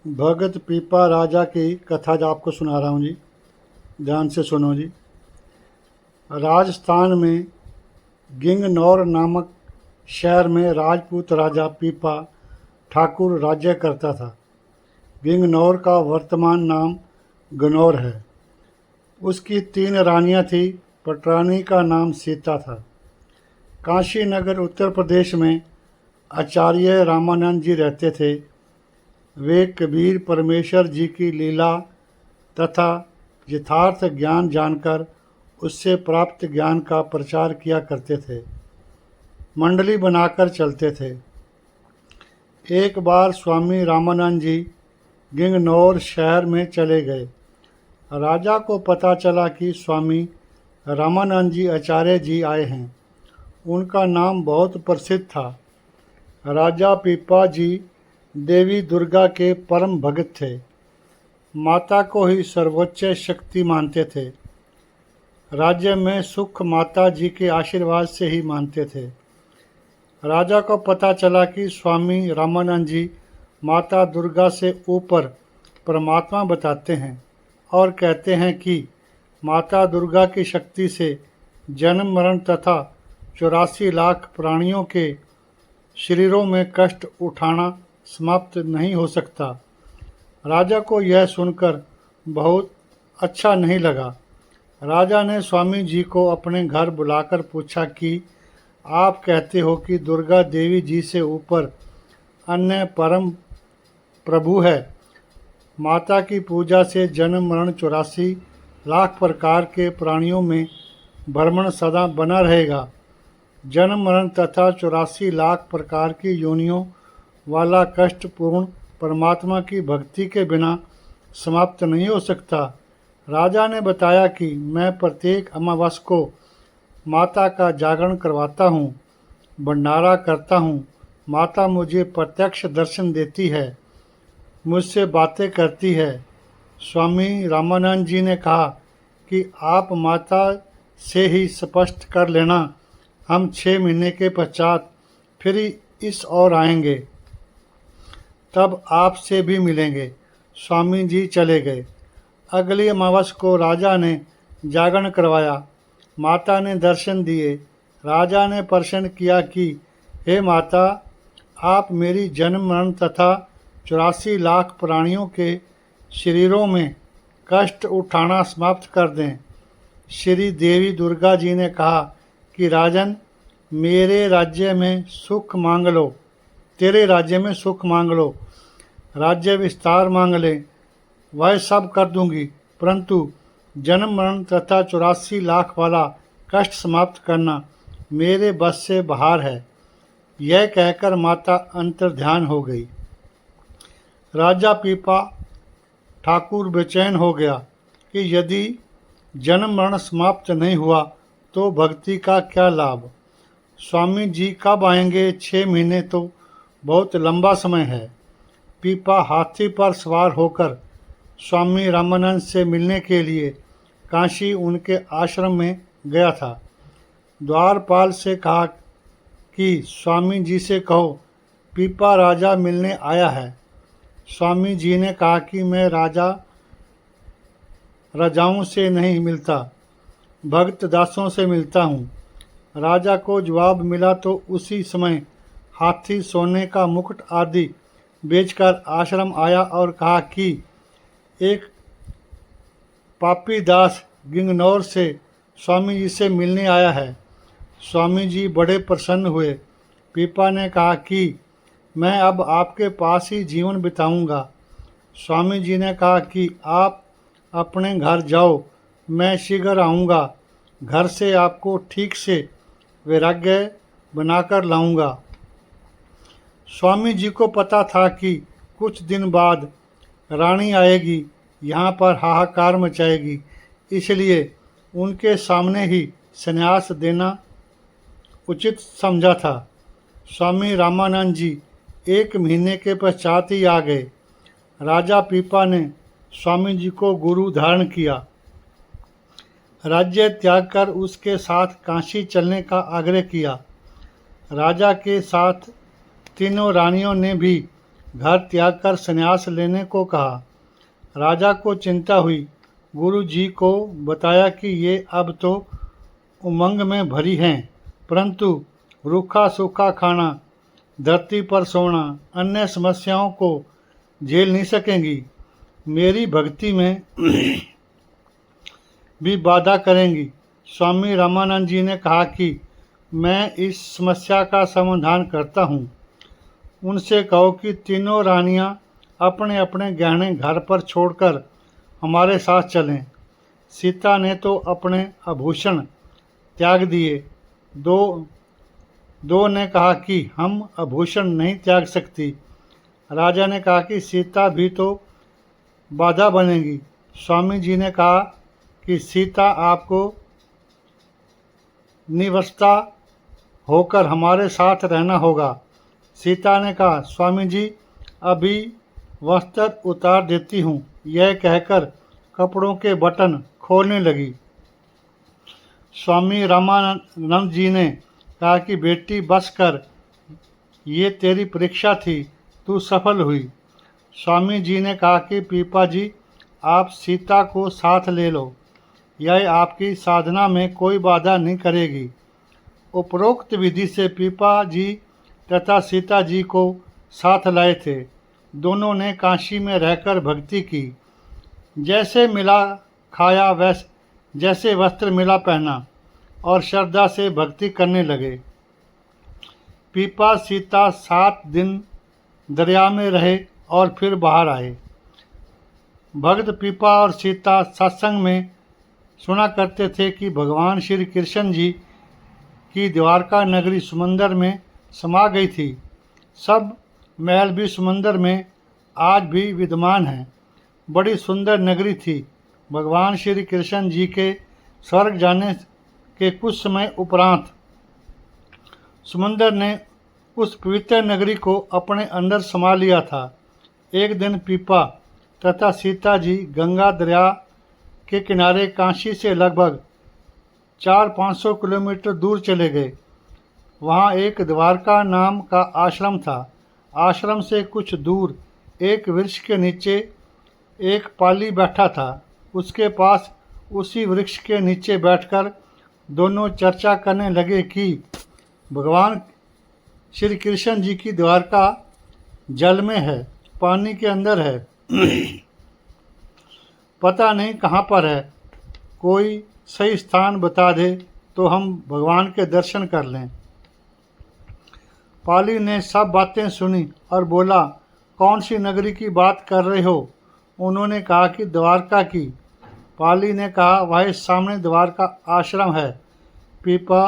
भगत पीपा राजा की कथा आपको सुना रहा हूँ जी। ध्यान से सुनो जी। राजस्थान में गिंगनौर नामक शहर में राजपूत राजा पीपा ठाकुर राज्य करता था। गिंगनौर का वर्तमान नाम गनौर है। उसकी 3 रानियां थी। पटरानी का नाम सीता था। काशी नगर उत्तर प्रदेश में आचार्य रामानंद जी रहते थे। वे कबीर परमेश्वर जी की लीला तथा यथार्थ ज्ञान जानकर उससे प्राप्त ज्ञान का प्रचार किया करते थे। मंडली बनाकर चलते थे। एक बार स्वामी रामानंद जी गिंगनौर शहर में चले गए। राजा को पता चला कि स्वामी रामानंद जी आचार्य जी आए हैं। उनका नाम बहुत प्रसिद्ध था। राजा पीपा जी देवी दुर्गा के परम भक्त थे। माता को ही सर्वोच्च शक्ति मानते थे। राज्य में सुख माता जी के आशीर्वाद से ही मानते थे। राजा को पता चला कि स्वामी रामानंद जी माता दुर्गा से ऊपर परमात्मा बताते हैं और कहते हैं कि माता दुर्गा की शक्ति से जन्म मरण तथा 84 लाख प्राणियों के शरीरों में कष्ट उठाना समाप्त नहीं हो सकता। राजा को यह सुनकर बहुत अच्छा नहीं लगा। राजा ने स्वामी जी को अपने घर बुलाकर पूछा कि आप कहते हो कि दुर्गा देवी जी से ऊपर अन्य परम प्रभु है। माता की पूजा से जन्म मरण 84 लाख प्रकार के प्राणियों में भ्रमण सदा बना रहेगा। जन्म मरण तथा 84 लाख प्रकार की योनियों वाला कष्टपूर्ण परमात्मा की भक्ति के बिना समाप्त नहीं हो सकता। राजा ने बताया कि मैं प्रत्येक अमावस को माता का जागरण करवाता हूँ, भंडारा करता हूँ। माता मुझे प्रत्यक्ष दर्शन देती है, मुझसे बातें करती है। स्वामी रामानंद जी ने कहा कि आप माता से ही स्पष्ट कर लेना, हम 6 महीने के पश्चात फिर इस ओर आएंगे, तब आपसे भी मिलेंगे। स्वामी जी चले गए। अगली अमावस को राजा ने जागरण करवाया। माता ने दर्शन दिए। राजा ने प्रश्न किया कि हे माता, आप मेरी जन्म मरण तथा 84 लाख प्राणियों के शरीरों में कष्ट उठाना समाप्त कर दें। श्री देवी दुर्गा जी ने कहा कि राजन, मेरे राज्य में सुख मांग लो, तेरे राज्य में सुख मांग लो, राज्य विस्तार मांग ले, वह सब कर दूंगी, परंतु जन्म मरण तथा 84 लाख वाला कष्ट समाप्त करना मेरे बस से बाहर है। यह कहकर माता अंतर्ध्यान हो गई। राजा पीपा ठाकुर बेचैन हो गया कि यदि जन्म मरण समाप्त नहीं हुआ तो भक्ति का क्या लाभ। स्वामी जी कब आएंगे? 6 महीने तो बहुत लंबा समय है। पीपा हाथी पर सवार होकर स्वामी रामानंद से मिलने के लिए काशी उनके आश्रम में गया था। द्वारपाल से कहा कि स्वामी जी से कहो पीपा राजा मिलने आया है। स्वामी जी ने कहा कि मैं राजाओं से नहीं मिलता, भक्त दासों से मिलता हूँ। राजा को जवाब मिला तो उसी समय हाथी, सोने का मुकुट आदि बेचकर आश्रम आया और कहा कि एक पापी दास गिंगनौर से स्वामी जी से मिलने आया है। स्वामी जी बड़े प्रसन्न हुए। पीपा ने कहा कि मैं अब आपके पास ही जीवन बिताऊंगा। स्वामी जी ने कहा कि आप अपने घर जाओ, मैं शीघ्र आऊँगा। घर से आपको ठीक से वैराग्य बनाकर लाऊंगा। स्वामी जी को पता था कि कुछ दिन बाद रानी आएगी, यहाँ पर हाहाकार मचाएगी, इसलिए उनके सामने ही संन्यास देना उचित समझा था। स्वामी रामानंद जी 1 महीने के पश्चात ही आ गए। राजा पीपा ने स्वामी जी को गुरु धारण किया। राज्य त्याग कर उसके साथ काशी चलने का आग्रह किया। राजा के साथ तीनों रानियों ने भी घर त्याग कर संन्यास लेने को कहा। राजा को चिंता हुई। गुरु जी को बताया कि ये अब तो उमंग में भरी हैं, परंतु रूखा सूखा खाना, धरती पर सोना, अन्य समस्याओं को झेल नहीं सकेंगी। मेरी भक्ति में भी बाधा करेंगी। स्वामी रामानंद जी ने कहा कि मैं इस समस्या का समाधान करता हूँ। उनसे कहो कि तीनों रानियाँ अपने अपने गहने घर पर छोड़कर हमारे साथ चलें। सीता ने तो अपने आभूषण त्याग दिए। दो ने कहा कि हम आभूषण नहीं त्याग सकती। राजा ने कहा कि सीता भी तो बाधा बनेगी। स्वामी जी ने कहा कि सीता आपको निवस्था होकर हमारे साथ रहना होगा। सीता ने कहा, स्वामी जी अभी वस्त्र उतार देती हूँ। यह कहकर कपड़ों के बटन खोलने लगी। स्वामी रामानंद जी ने कहा कि बेटी बस कर, ये तेरी परीक्षा थी, तू सफल हुई। स्वामी जी ने कहा कि पीपा जी आप सीता को साथ ले लो, यह आपकी साधना में कोई बाधा नहीं करेगी। उपरोक्त विधि से पीपा जी तथा सीता जी को साथ लाए थे। दोनों ने काशी में रहकर भक्ति की। जैसे मिला खाया वैसे जैसे वस्त्र मिला पहना और श्रद्धा से भक्ति करने लगे। पीपा सीता 7 दिन दरिया में रहे और फिर बाहर आए। भक्त पीपा और सीता सत्संग में सुना करते थे कि भगवान श्री कृष्ण जी की द्वारका नगरी समुंदर में समा गई थी। सब महल भी समुंदर में आज भी विद्यमान हैं। बड़ी सुंदर नगरी थी। भगवान श्री कृष्ण जी के स्वर्ग जाने के कुछ समय उपरांत समुंदर ने उस पवित्र नगरी को अपने अंदर समा लिया था। एक दिन पीपा तथा सीता जी गंगा दरिया के किनारे काशी से लगभग 400-500 किलोमीटर दूर चले गए। वहाँ एक द्वारका नाम का आश्रम था। आश्रम से कुछ दूर एक वृक्ष के नीचे एक पाली बैठा था। उसके पास उसी वृक्ष के नीचे बैठकर दोनों चर्चा करने लगे कि भगवान श्री कृष्ण जी की द्वारका जल में है, पानी के अंदर है, पता नहीं कहाँ पर है। कोई सही स्थान बता दे तो हम भगवान के दर्शन कर लें। पाली ने सब बातें सुनी और बोला, कौन सी नगरी की बात कर रहे हो? उन्होंने कहा कि द्वारका की। पाली ने कहा, वह सामने द्वारका आश्रम है। पीपा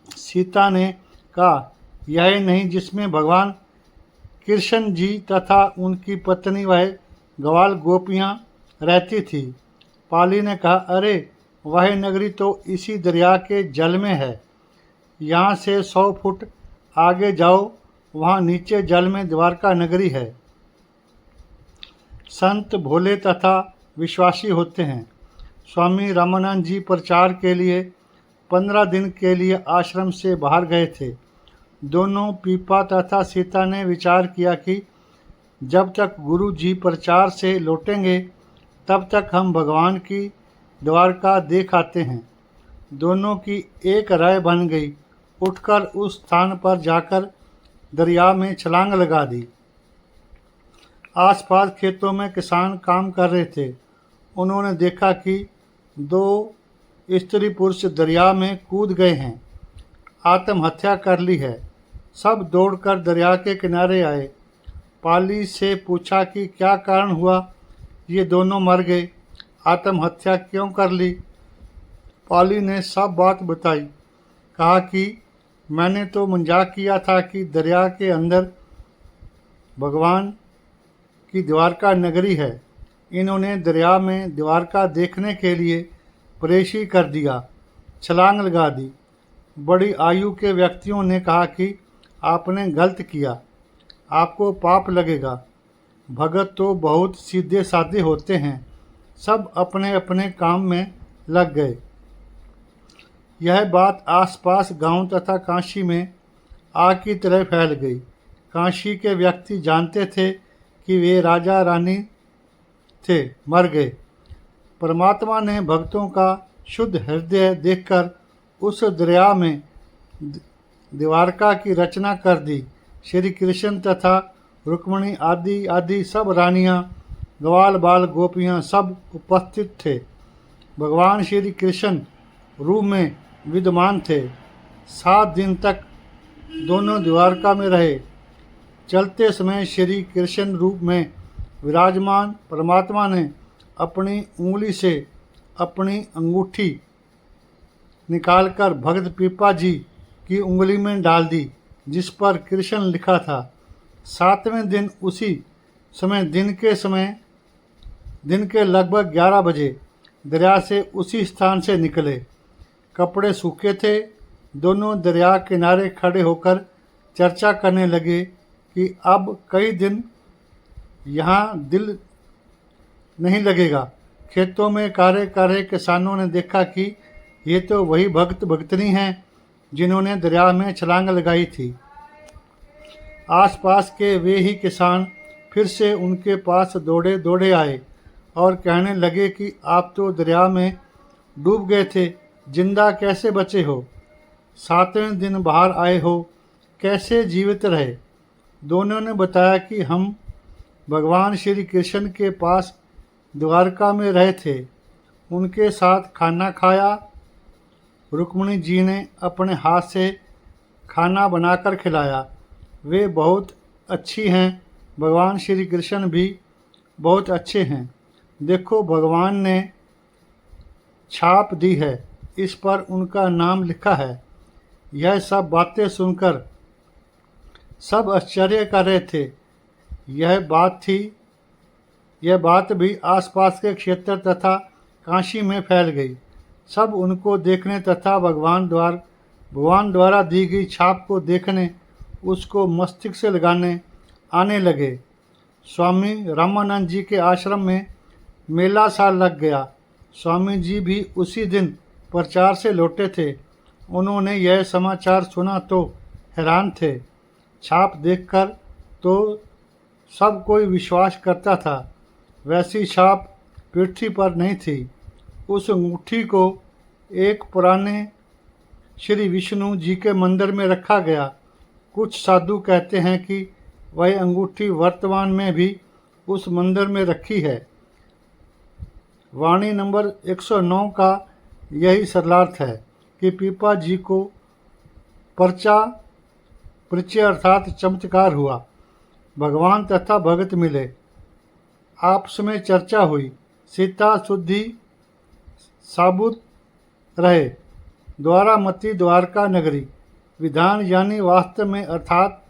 सीता ने कहा, यह नहीं जिसमें भगवान कृष्ण जी तथा उनकी पत्नी वह ग्वाल गोपियाँ रहती थी। पाली ने कहा, अरे वह नगरी तो इसी दरिया के जल में है। यहाँ से 100 फुट आगे जाओ, वहाँ नीचे जल में द्वारका नगरी है। संत भोले तथा विश्वासी होते हैं। स्वामी रामानंद जी प्रचार के लिए 15 दिन के लिए आश्रम से बाहर गए थे। दोनों पीपा तथा सीता ने विचार किया कि जब तक गुरु जी प्रचार से लौटेंगे तब तक हम भगवान की द्वारका देख आते हैं। दोनों की एक राय बन गई। उठकर उस स्थान पर जाकर दरिया में छलांग लगा दी। आसपास खेतों में किसान काम कर रहे थे। उन्होंने देखा कि 2 स्त्री पुरुष दरिया में कूद गए हैं, आत्महत्या कर ली है। सब दौड़कर दरिया के किनारे आए। पाली से पूछा कि क्या कारण हुआ, ये दोनों मर गए, आत्महत्या क्यों कर ली? पाली ने सब बात बताई। कहा कि मैंने तो मजाक किया था कि दरिया के अंदर भगवान की द्वारका नगरी है। इन्होंने दरिया में द्वारका देखने के लिए प्रेषी कर दिया, छलांग लगा दी। बड़ी आयु के व्यक्तियों ने कहा कि आपने गलत किया, आपको पाप लगेगा। भगत तो बहुत सीधे साधे होते हैं। सब अपने अपने काम में लग गए। यह बात आसपास गांव तथा काशी में आग की तरह फैल गई। काशी के व्यक्ति जानते थे कि वे राजा रानी थे, मर गए। परमात्मा ने भक्तों का शुद्ध हृदय देखकर उस दरिया में द्वारका की रचना कर दी। श्री कृष्ण तथा रुक्मिणी आदि आदि सब रानियां, ग्वाल बाल गोपियां सब उपस्थित थे। भगवान श्री कृष्ण रूप में विद्यमान थे। 7 दिन तक दोनों द्वारका में रहे। चलते समय श्री कृष्ण रूप में विराजमान परमात्मा ने अपनी उंगली से अपनी अंगूठी निकालकर भक्त पीपा जी की उंगली में डाल दी, जिस पर कृष्ण लिखा था। 7वें दिन उसी समय दिन के लगभग 11 बजे दरिया से उसी स्थान से निकले। कपड़े सूखे थे। दोनों दरिया किनारे खड़े होकर चर्चा करने लगे कि अब कई दिन यहाँ दिल नहीं लगेगा। खेतों में कार्य कर रहे किसानों ने देखा कि ये तो वही भक्त भक्तनी हैं जिन्होंने दरिया में छलांग लगाई थी। आसपास के वे ही किसान फिर से उनके पास दौड़े दौड़े आए और कहने लगे कि आप तो दरिया में डूब गए थे, जिंदा कैसे बचे हो? 7वें दिन बाहर आए हो, कैसे जीवित रहे? दोनों ने बताया कि हम भगवान श्री कृष्ण के पास द्वारका में रहे थे, उनके साथ खाना खाया। रुक्मिणी जी ने अपने हाथ से खाना बनाकर खिलाया। वे बहुत अच्छी हैं। भगवान श्री कृष्ण भी बहुत अच्छे हैं। देखो, भगवान ने छाप दी है, इस पर उनका नाम लिखा है। यह सब बातें सुनकर सब आश्चर्य कर रहे थे। यह बात भी आसपास के क्षेत्र तथा काशी में फैल गई। सब उनको देखने तथा भगवान द्वारा दी गई छाप को देखने, उसको मस्तिष्क से लगाने आने लगे। स्वामी रामानंद जी के आश्रम में मेला सा लग गया। स्वामी जी भी उसी दिन प्रचार से लौटे थे। उन्होंने यह समाचार सुना तो हैरान थे। छाप देखकर तो सब कोई विश्वास करता था। वैसी छाप पृथ्वी पर नहीं थी। उस अंगूठी को एक पुराने श्री विष्णु जी के मंदिर में रखा गया। कुछ साधु कहते हैं कि वह अंगूठी वर्तमान में भी उस मंदिर में रखी है। वाणी नंबर 109 का यही सरलार्थ है कि पीपा जी को परिचय अर्थात चमत्कार हुआ। भगवान तथा भगत मिले, आपस में चर्चा हुई। सीता शुद्धि साबुत रहे। द्वारामती द्वारका नगरी विधान यानी वास्तव में अर्थात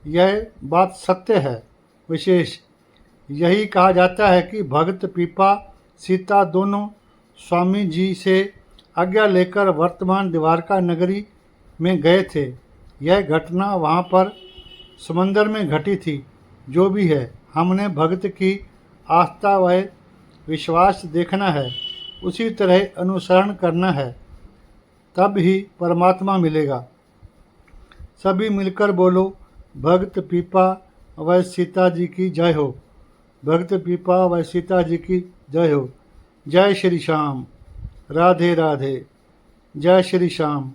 यह बात सत्य है। विशेष यही कहा जाता है कि भगत पीपा सीता दोनों स्वामी जी से आज्ञा लेकर वर्तमान द्वारका नगरी में गए थे। यह घटना वहाँ पर समंदर में घटी थी। जो भी है, हमने भगत की आस्था व विश्वास देखना है, उसी तरह अनुसरण करना है, तब ही परमात्मा मिलेगा। सभी मिलकर बोलो, भगत पीपा व सीता जी की जय हो। भगत पीपा व सीता जी की जय हो। जय श्री श्याम। राधे राधे। जय श्री श्याम।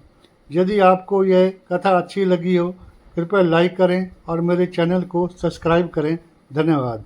यदि आपको यह कथा अच्छी लगी हो, कृपया लाइक करें और मेरे चैनल को सब्सक्राइब करें। धन्यवाद।